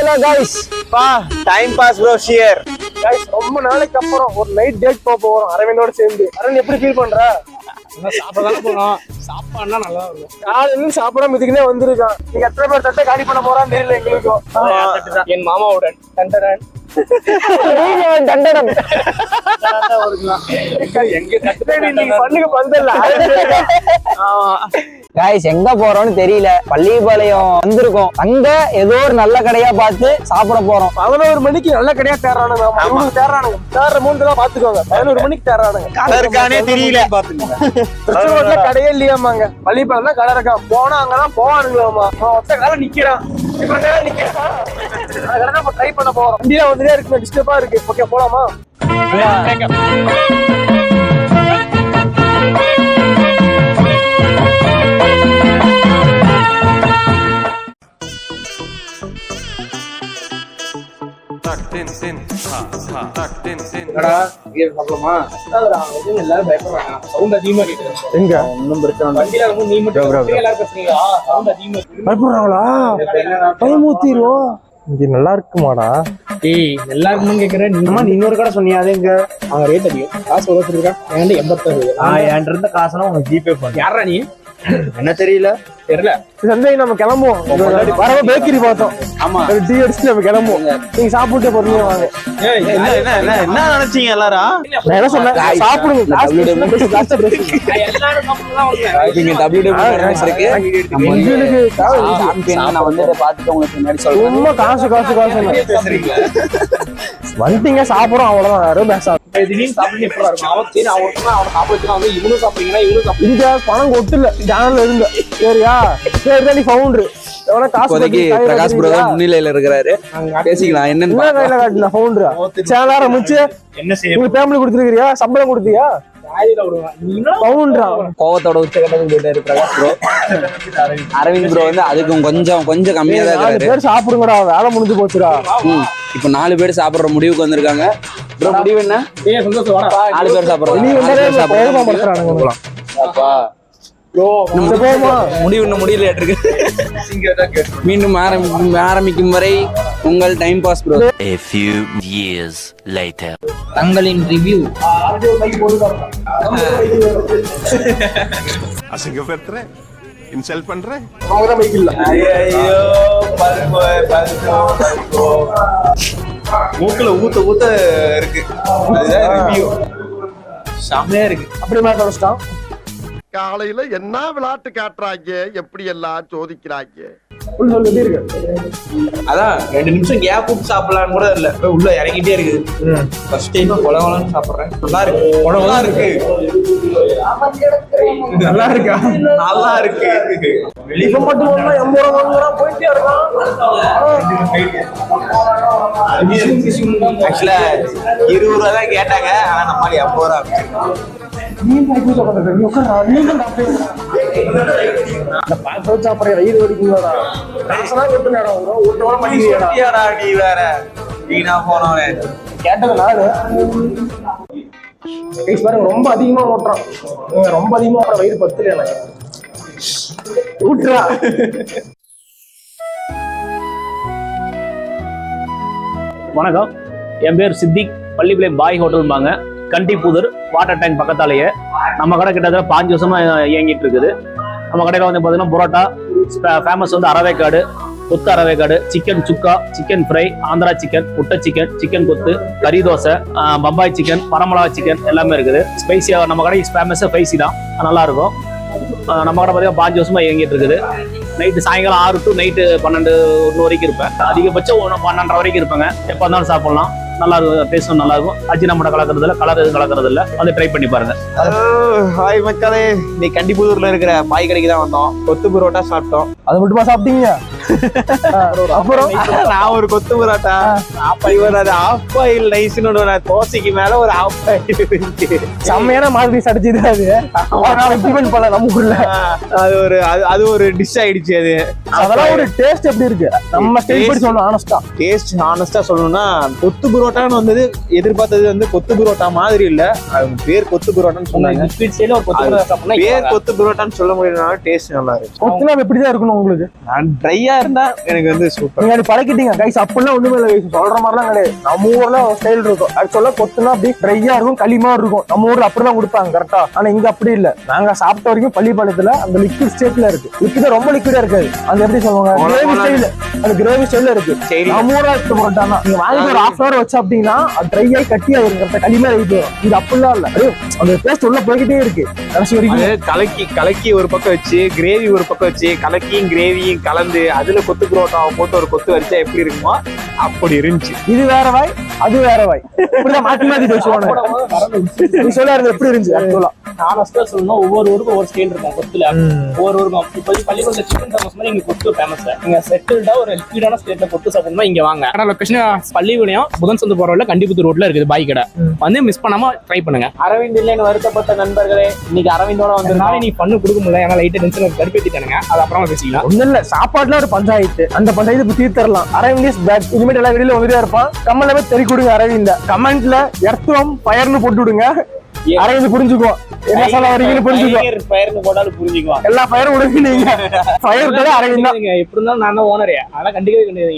Hello guys பா time pass bro ஷியர் guys ரொம்ப நாளைக்கு அப்புறம் ஒரு நைட் டேட் போறோம் அரவிந்தோட சேர்ந்து. அரவிந்த் எப்படி ஃபீல் பண்ற? சாப்பிடதான் போறோம். சாப்பாடுனா நல்லா இருக்கும். காலையில சாப்பிடாம இதுக்குனே வந்திருக்கான். நீங்க எத்தனை பேர் தட்டை காலி பண்ண போறான்னு தெரியல எங்களுக்கும். என் மாமாவுடன் டண்டடன் தண்டனம் எங்க பண்ணுங்க பந்தல்ல. காய்ஸ் எங்க போறோம்னு தெரியல. பள்ளிப்பாளையம் வந்திருக்கோம். அங்க ஏதோ ஒரு நல்ல கடையா பார்த்து சாப்பிட போறோம். 11 மணிக்கு நல்ல கடையா தேர்றானுங்க. இவங்க தேர்றானுங்க. தேர்ற மூணு தான் பாத்துக்கோங்க. 11 மணிக்கு தேர்றானுங்க. அதற்கானே தெரியல திருச்செங்கோட்டுல கடையே இல்லையாமாங்க. பள்ளிப்பாளையம் தான் கடை இருக்கா. போனா அங்கதான் போவானுங்களாமா. ஒத்த காலம் நிக்கிறான். ட்ரை பண்ண போறோம். வண்டியில வந்துட்டே இருக்கு. டிஸ்டர்பா இருக்கு. ஓகே போலாமா? எல்லாரும் பயப்படுறாங்க. சவுண்ட் அதிகமா கேக்குது. எங்க ஒன்னும் பிரச்சனை வண்டியில வந்து நீ மட்டும் எல்லாரும் பேசுறீங்களா? சவுண்ட் அதிகமா கேக்குது. பயப்படுறாங்களா? பயமூத்திரும். இங்க நல்லா இருக்குமாடா? ஏய் எல்லாருக்கும் கேக்குறேன். நீ இன்னொரு கடை சொன்னியா? அது எங்க? அவங்க ரேட் அதிகம். காசு எவ்வளவு சொல்லிருக்கா? என்கிட்ட 86. என்கிட்ட இருந்த காசுனா உனக்கு ஜிபே பண்ணு. யாரா நீ? என்ன தெரியல சந்தை நம்ம கிளம்புவோம். வரவ பேக்கரி பார்த்தோம். ஆமா ஒரு டீ அடிச்சுட்டு நம்ம கிளம்புவோம். நீங்க சாப்பிட்டு பொறுமையா வாங்க. என்ன நினைச்சீங்க எல்லாரும்? நான் என்ன சொன்னேன்? சாப்பிடுங்க. எல்லாரும் சாப்பிடலாம் வந்து. நீங்க WWW இருக்கு. எங்களுக்கு நான் வந்து இதை பார்த்துட்டு உங்களுக்கு முன்னாடி சொல்றேன். ரொம்ப காசு வந்துட்டீங்க சாப்பிடுறோம். அவ்வளவுதான். யாரும் பேசாது. திடீர்னு சாப்பிட்டு எப்படி இருக்கும்? அவன் சரி அவன் சாப்பிடுச்சுன்னா வந்து இவனும் சாப்பிடுறீங்களா? இவனும் சாப்பிடுங்க. இங்க பணம் கொட்டுல சேனல்ல இருந்து. சரியா? சரிதான். நீ ஃபவுண்டர் எவ்வளவு காசு இப்போதைக்கு பிரகாஷ் ப்ரோ தான் முன்னிலையில இருக்கிறாரு. பேசிக்கலாம் என்னன்னு கையில காட்டின ஃபவுண்டர் சேனல் ஆரம்பிச்சு என்ன செய்ய? நீங்க ஃபேமிலி கொடுத்துருக்கியா? சம்பளம் கொடுத்தியா? கோவத்தோட உச்சகட்டத்துக்கு போயிட்டாரு பிரகாஷ் ப்ரோ. அரவிந்த் ப்ரோ வந்து அதுக்கும் கொஞ்சம் கம்மியா தான் இருக்காரு. பேர் சாப்பிடுங்கடா. வேலை முடிஞ்சு போச்சுடா. இப்ப 4 பேர் சாப்பிடுற முடிவுக்கு வந்திருக்காங்க. ப்ரோ முடிவு என்ன? சந்தோஷம் வாடா. 4 பேர் சாப்பிடுறோம். முடிவு இன்னும் முடியல இருக்கு. மீண்டும் ஆரம்பிக்கும் வரை உங்கள் time pass bro. A few years later. தங்களின் ரிவ்யூ. அசிங்கப்படுத்துறேன், இன்சல்ட் பண்றேன். மூக்குல ஊத்த இருக்கு. அதுதான் ரிவ்யூ. செமையா இருக்கு. அப்படி மாதிரி கஷ்டம். காலையில என்ன விளையாட்டு காட்டுறாங்க, எப்படி எல்லாம் சோதிக்கிறாங்க. எப்படி இருக்கு? அதான் 2 நிமிஷம் கேப் விட்டு சாப்பிடலான்னு கூட இல்ல. உள்ள இறங்கிட்டே இருக்குது. ஃபர்ஸ்ட் டைம் கொலவலன்னு சாப்பிடுறேன். நல்லா இருக்கு. கொலவலா இருக்கு. நல்லா இருக்கா? நல்லா இருக்கு. இப்ப மட்டும் 80 ரூபா போயிட்டே இருக்கான். ஆக்சுவலா 20 ரூபா தான் கேட்டாங்க. ஆனா நம்ம 80 ரூபா. வயிறு வலிக்குங்களா? நீ வேற வீணா போனவனே. கேட்டது நானு. ரொம்ப அதிகமா ஓட்டுறான். ரொம்ப அதிகமா ஓட்டுற வயிறு பத்துல எனக்கு ஊட்டுறா. வணக்கம், என் பேர் சித்திக். பள்ளிப்பாளையம் பாய் ஹோட்டல்பாங்க. கண்டிப்புதூர் வாட்டர் டேங்க் பக்கத்தாலேயே நம்ம கடை கிட்டத்தட்ட 5 வருஷமா இயங்கிட்டு இருக்குது. நம்ம கடையில் வந்து பார்த்தீங்கன்னா புரோட்டா ஃபேமஸ் வந்து அரவேக்காடு, கொத்து அரவேக்காடு, சிக்கன் சுக்கா, சிக்கன் ஃப்ரை, ஆந்திரா சிக்கன், முட்டை சிக்கன், சிக்கன் கொத்து, கறி தோசை, பம்பாய் சிக்கன், பரமலா சிக்கன் எல்லாமே இருக்குது. ஸ்பைசியாக நம்ம கடை ஃபேமஸ் ஸ்பைசி தான், நல்லா இருக்கும். நம்ம கடை பார்த்தீங்கன்னா 5 வருஷமா இயங்கிட்டு இருக்குது. நைட்டு சாயங்காலம் 6 to நைட்டு 12 வரைக்கும் இருப்பேன். அதிகபட்சம் 12:30 வரைக்கும் இருப்பேங்க. எப்போ இருந்தாலும் சாப்பிடலாம். நல்லா இருக்கும். டேஸ்டும் நல்லா இருக்கும். அஜினமோட கலக்கிறது இல்லை, கலர் எதுவும் கலக்கிறது இல்லை. வந்து ட்ரை பண்ணி பாருங்க. ஹாய் மக்களே, நீ கண்டிப்புதூர்ல இருக்கிற பாய் கடைக்கு தான் வந்தோம். கொத்து பரோட்டா சாப்பிட்டோம். அது மட்டுமா சாப்பிட்டீங்க? அப்புறம் நான் ஒரு கொத்து பரோட்டா, இவர் அது ஆஃப் ஆயில் நைஸ்னு தோசைக்கு மேல ஒரு ஆஃப் ஆயில் இருந்துச்சு. செம்மையான மாதிரி அடிச்சுது. அது நம்ம ஊர்ல அது ஒரு டிஷ் ஆயிடுச்சு. அதெல்லாம் ஒரு டேஸ்ட் எப்படி இருக்கு? நம்ம ஸ்டைல் படி சொல்லணும். ஆனஸ்டா சொல்லணும்னா கொத்து பரோட்டான்னு வந்தது எதிர்பார்த்தது வந்து கொத்து பரோட்டா மாதிரி இல்ல. பேர் கொத்து பரோட்டான்னு சொன்னாங்க. பேர் கொத்து பரோட்டான்னு சொல்ல முடியலனால டேஸ்ட் நல்லா இருக்கு. கொத்துனா எப்படிதான் இருக்கணும் உங்களுக்கு? நான் ட்ரையா ட்ரையா இருந்தா எனக்கு வந்து சூப்பர். நீங்க அது பழக்கிட்டீங்க கைஸ். அப்படிலாம் ஒண்ணுமே இல்லை கைஸ், சொல்ற மாதிரிலாம் கிடையாது. நம்ம ஊர்ல ஸ்டைல் இருக்கும். ஆக்சுவலா கொத்துனா அப்படி ட்ரையா இருக்கும், களிமா இருக்கும். நம்ம ஊர்ல அப்படிதான் கொடுப்பாங்க கரெக்டா. ஆனா இங்க அப்படி இல்ல. நாங்க சாப்பிட்ட வரைக்கும் பள்ளிப்பாளையத்துல அந்த லிக்விட் ஸ்டேட்ல இருக்கு. லிக்விட் ரொம்ப லிக்விடா இருக்காது. அது எப்படி சொல்லுவாங்க, கிரேவி ஸ்டைல். அது கிரேவி ஸ்டைல்ல இருக்கு. நம்ம ஊர்ல இருக்க பரோட்டானா நீங்க வாங்கி ஒரு ஹாஃப் ஹவர் வச்சு அப்படின்னா அது ட்ரை ஆகி கட்டி ஆயிருங்க, களிமா ஆயிட்டு. இது அப்படிலாம் இல்ல. அந்த டேஸ்ட் உள்ள போய்கிட்டே இருக்கு கடைசி வரைக்கும். கலக்கி ஒரு பக்கம் வச்சு, கிரேவி ஒரு பக்கம் வச்சு, கலக்கியும் கிரேவியும் கலந்து அதுல கொத்து புரோட்டாவை போட்டு ஒரு கொத்து வச்சா எப்படி இருக்குமோ அப்படி இருந்துச்சு. இது வேற வாய், அது வேற வாய், இப்படிதான் மாத்தி மாத்தி பேசுவாங்க. நீ சொல்லாரு எப்படி இருந்துச்சு ஆக்சுவலா? ஹானஸ்டா சொல்லணும், ஒவ்வொரு ஊருக்கும் ஒவ்வொரு ஸ்டைல் இருக்கும் கொத்துல. ஒவ்வொரு ஊருக்கும் இப்போ பள்ளிக்கூடத்துல சிக்கன் ஃபேமஸ் மாதிரி இங்க கொத்து ஃபேமஸ். நீங்க செட்டில்டா ஒரு லிக்விடான ஸ்டேட்ல கொத்து சாப்பிடணும்னா இங்க வாங்க. கடை லொகேஷன் பள்ளிவிலையும் புதன் சந்து போற வழியில கண்டிப்புத்தூர் ரோட்ல இருக்குது பாய் கடை. வந்து மிஸ் பண்ணாம ட்ரை பண்ணுங்க. அரவிந்த் இல்லைன்னு வருத்தப்பட்ட நண்பர்களே, இன்னைக்கு அரவிந்தோட வந்ததுனால நீ பண்ணு கொடுக்க முடியல. ஏன்னா லைட்டா டென்ஷன் கடுப்பேத்திட்டானுங்க. அது அப்புறமா பேசிக்கலாம். ஒண்ணு இல்ல, சாப்பாட்டுல ஒரு பஞ்சாயத்து. அந்த பஞ்சாயத்து இப்ப தீர்த்தரலாம். Aravind is back. இனிமேல் எல்லா வீடியோல வந்துட்டே இருப்பான். கமெண்ட்ல போய் தெரி கொடுங்க அரவிந்த். கமெண்ட்ல எர்த்துவம் ஃபயர்னு போட்டு விடுங்க. அரவிந்த் புரிஞ்சுக்குவோம் என்ன சொல்ல வரீங்கன்னு புரிஞ்சுக்குவோம். ஃபயர்னு போட்டாலும் புரிஞ்சுக்குவான். எல்லா ஃபயரும் விடுங்க. நீங்க ஃபயர் விட்டாலே அரவிந்த் தான். எப்படி இருந்தாலும் நான் தான் ஓனரே. அதெல்லாம் கண்டிக்கவே கிடையாது.